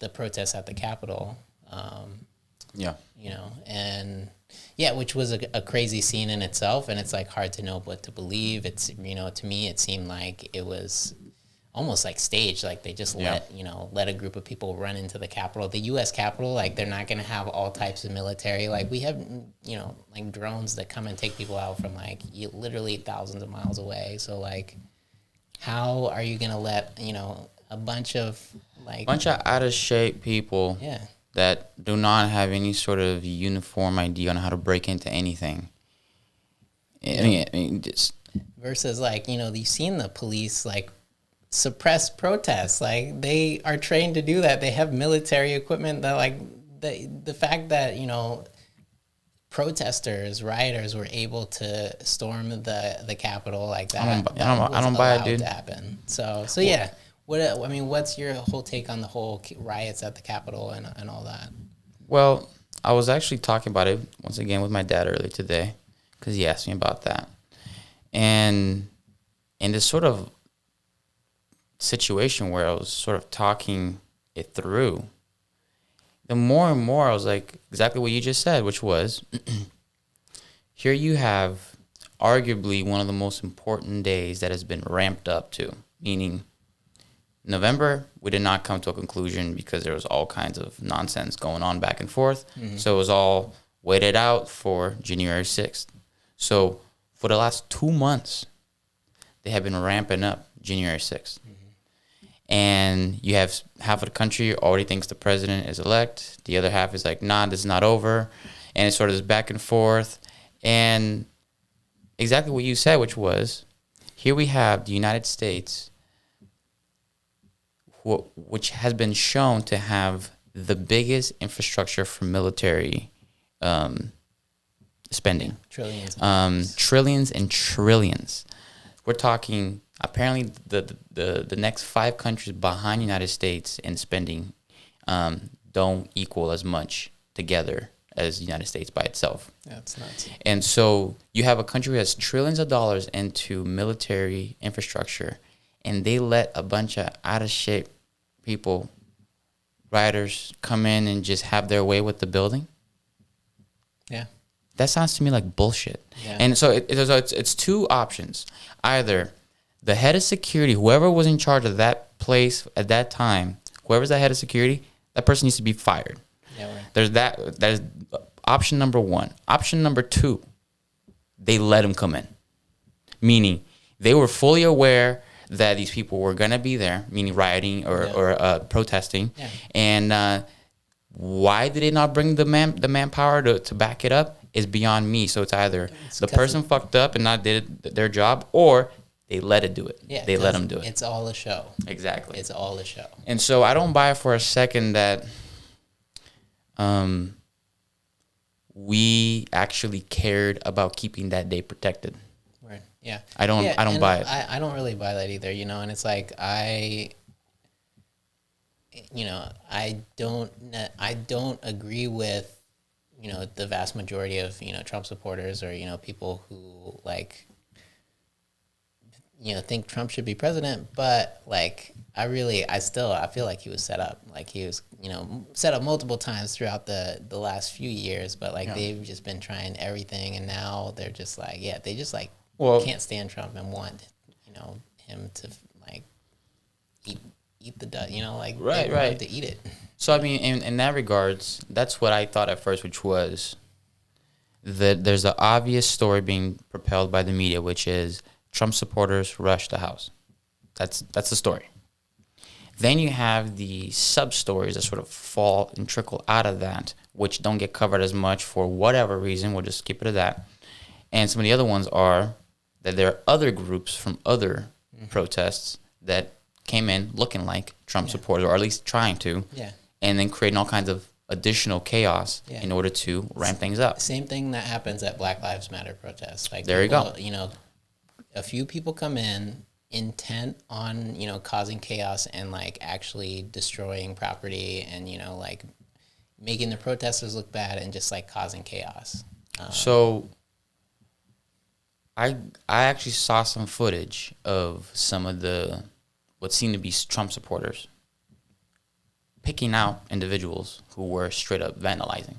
the protests at the Capitol. Yeah. You know, and yeah, which was a crazy scene in itself, and it's like hard to know what to believe. It's, you know, to me it seemed like it was almost like staged, like they just let a group of people run into the Capitol, the U.S. Capitol. Like they're not going to have all types of military. Like we have, you know, like drones that come and take people out from like literally thousands of miles away. So like, how are you going to let, you know, a bunch of out of shape people that do not have any sort of uniform idea on how to break into anything. I mean, just versus like, you know, you've seen the police like suppress protests. Like they are trained to do that. They have military equipment that like the fact that, you know, rioters were able to storm the Capitol like that. I don't buy it, dude. To happen. So yeah. What's your whole take on the whole riots at the Capitol and all that? Well, I was actually talking about it once again with my dad earlier today because he asked me about that. And in this sort of situation where I was sort of talking it through, the more and more I was like, exactly what you just said, which was, here you have arguably one of the most important days that has been ramped up to, meaning November, we did not come to a conclusion because there was all kinds of nonsense going on back and forth. Mm-hmm. So it was all waited out for January 6th. So for the last 2 months, they have been ramping up January 6th. Mm-hmm. And you have half of the country already thinks the president is elect. The other half is like, nah, this is not over. And it's sort of this back and forth. And exactly what you said, which was, here we have the United States, which has been shown to have the biggest infrastructure for military spending. Trillions and trillions. We're talking, apparently, the next 5 countries behind the United States in spending don't equal as much together as the United States by itself. That's nuts. And so you have a country that has trillions of dollars into military infrastructure, and they let a bunch of out-of-shape people, rioters, come in and just have their way with the building. Yeah. That sounds to me like bullshit. Yeah. And so it's 2 options. Either the head of security, whoever was in charge of that place at that time, whoever's the head of security, that person needs to be fired. Yeah, right. There's option number 1. Option number 2, they let him come in. Meaning they were fully aware that these people were going to be there, meaning rioting or protesting. Yeah. And why did they not bring the manpower to back it up is beyond me. So it's either the person fucked up and not did their job, or they let it do it. Yeah, they let them do it. It's all a show. Exactly. It's all a show. And so I don't buy for a second that we actually cared about keeping that day protected. Right. Yeah. I don't buy it. I don't really buy that either, you know, and it's like I don't agree with, you know, the vast majority of, you know, Trump supporters or, you know, people who like, you know, think Trump should be president, but like I feel like he was set up. Like he was, you know, set up multiple times throughout the last few years, but like they've just been trying everything, and now they're just like, they just like can't stand Trump and want, you know, him to like eat the dust, you know, like right to eat it. So I mean, in that regards, that's what I thought at first, which was that there's an obvious story being propelled by the media, which is Trump supporters rush the House. That's the story. Then you have the sub-stories that sort of fall and trickle out of that, which don't get covered as much for whatever reason. We'll just keep it at that. And some of the other ones are that there are other groups from other protests that came in looking like Trump supporters, or at least trying to, and then creating all kinds of additional chaos in order to ramp things up. Same thing that happens at Black Lives Matter protests. Like there people, you go. You know, a few people come in intent on, you know, causing chaos and like actually destroying property and, you know, like making the protesters look bad and just like causing chaos. So I actually saw some footage of some of the what seemed to be Trump supporters. picking out individuals who were straight up vandalizing.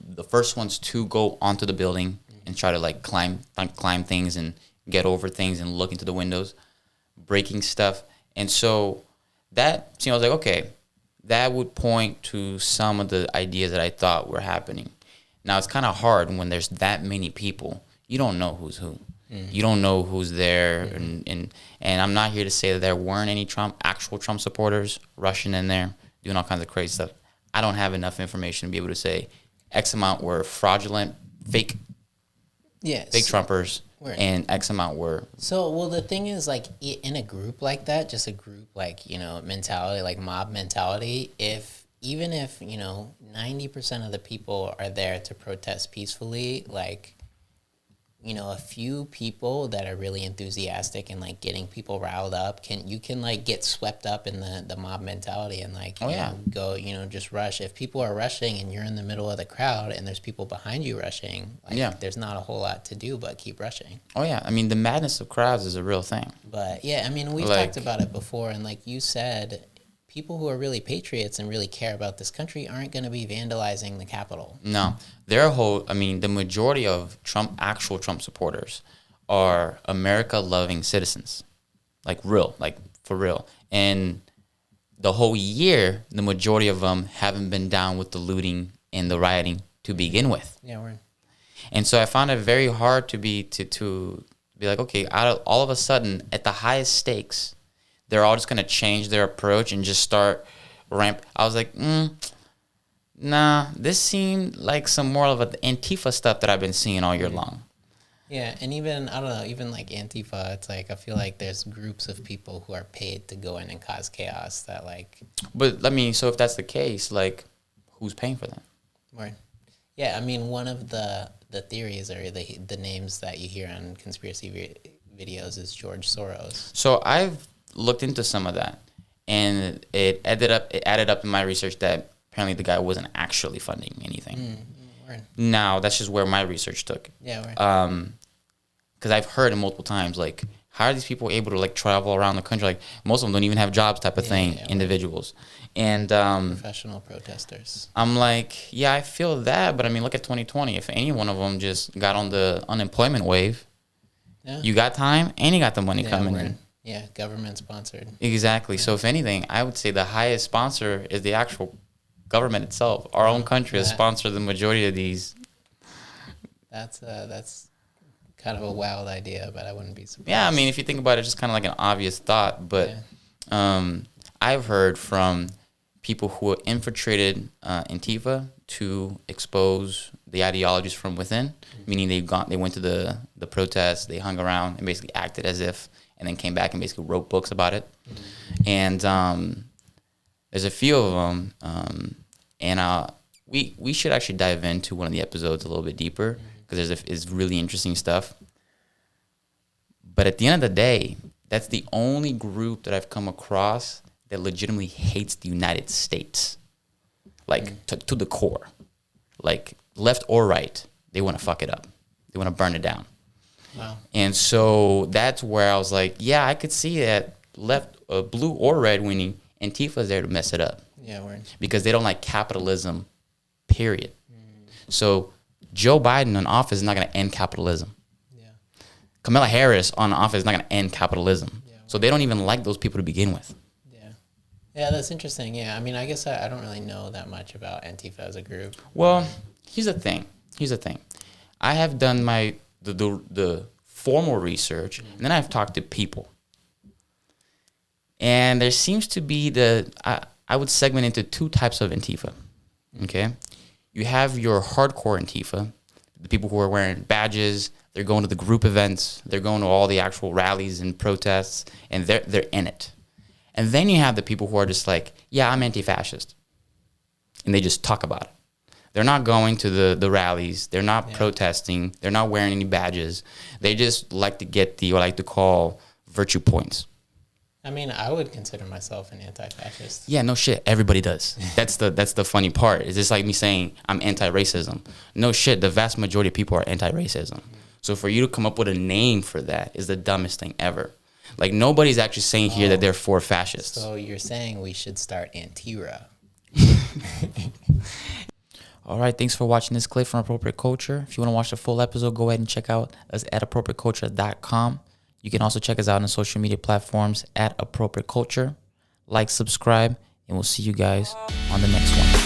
The first ones to go onto the building and try to like climb things and get over things and look into the windows, breaking stuff. And so that, I was like, okay, that would point to some of the ideas that I thought were happening. Now, it's kind of hard when there's that many people. You don't know who's who. You don't know who's there. And I'm not here to say that there weren't any actual Trump supporters rushing in there, doing all kinds of crazy stuff. I don't have enough information to be able to say X amount were fraudulent, fake Trumpers, and X amount were. So, well, the thing is, like, in a group like that, just a group, like, you know, mentality, like mob mentality, even if, you know, 90% of the people are there to protest peacefully, like, you know, a few people that are really enthusiastic and like getting people riled up you can like get swept up in the mob mentality and like go, you know, just rush. If people are rushing and you're in the middle of the crowd and there's people behind you rushing, like there's not a whole lot to do but keep rushing. Oh yeah, I mean the madness of crowds is a real thing. But yeah, I mean we've talked about it before, and like you said, people who are really patriots and really care about this country aren't going to be vandalizing the Capitol. No, the majority of actual Trump supporters are America-loving citizens, like for real. And the whole year, the majority of them haven't been down with the looting and the rioting to begin with. Yeah, and so I found it very hard to be like, okay, all of a sudden at the highest stakes, they're all just going to change their approach and just start ramp. I was like, nah, this seemed like some more of the Antifa stuff that I've been seeing all year long. Yeah, and even, I don't know, even like Antifa, it's like, I feel like there's groups of people who are paid to go in and cause chaos that like... But, I mean, so if that's the case, like, who's paying for that? Right. Yeah, I mean, one of the theories or the names that you hear on conspiracy videos is George Soros. So I've looked into some of that, and it added up in my research that apparently the guy wasn't actually funding anything. Now that's just where my research took. Yeah, right. Because I've heard it multiple times, like, how are these people able to like travel around the country? Like most of them don't even have jobs, type of thing. Individuals, and professional protesters. I'm like, yeah, I feel that, but I mean, look at 2020. If any one of them just got on the unemployment wave, you got time and you got the money coming in. Yeah, government sponsored. Exactly. So if anything, I would say the highest sponsor is the actual government itself. Our own country has sponsored the majority of these. That's kind of a wild idea, but I wouldn't be surprised. Yeah, I mean, if you think about it, it's just kind of like an obvious thought. But I've heard from people who infiltrated Antifa to expose the ideologies from within, meaning they went to the protests, they hung around and basically acted as if, and then came back and basically wrote books about it. And there's a few of them, and we should actually dive into one of the episodes a little bit deeper, because it's really interesting stuff. But at the end of the day, that's the only group that I've come across that legitimately hates the United States, like to the core, like left or right. They want to fuck it up. They want to burn it down. Wow. And so that's where I was like, yeah, I could see that left, blue or red winning, Antifa's there to mess it up. Yeah, word. Because they don't like capitalism, period. So Joe Biden in office is not going to end capitalism. Yeah. Kamala Harris on office is not going to end capitalism. Yeah, so they don't even like those people to begin with. Yeah, that's interesting. Yeah, I mean, I guess I don't really know that much about Antifa as a group. Well, here's the thing. I have done the formal research, and then I've talked to people. And there seems to be I would segment into two types of Antifa, okay? You have your hardcore Antifa, the people who are wearing badges, they're going to the group events, they're going to all the actual rallies and protests, and they're in it. And then you have the people who are just like, yeah, I'm anti-fascist. And they just talk about it. They're not going to the rallies. They're not protesting. They're not wearing any badges. They just like to get what I like to call virtue points. I mean, I would consider myself an anti-fascist. Yeah, no shit. Everybody does. That's the funny part. It's just like me saying I'm anti-racism. No shit. The vast majority of people are anti-racism. So for you to come up with a name for that is the dumbest thing ever. Like, nobody's actually saying here that they're for fascists. So you're saying we should start Antifa. All right, thanks for watching this clip from Appropriate Culture. If you want to watch the full episode, go ahead and check out us at appropriateculture.com. You can also check us out on social media platforms at Appropriate Culture. Like, subscribe, and we'll see you guys on the next one.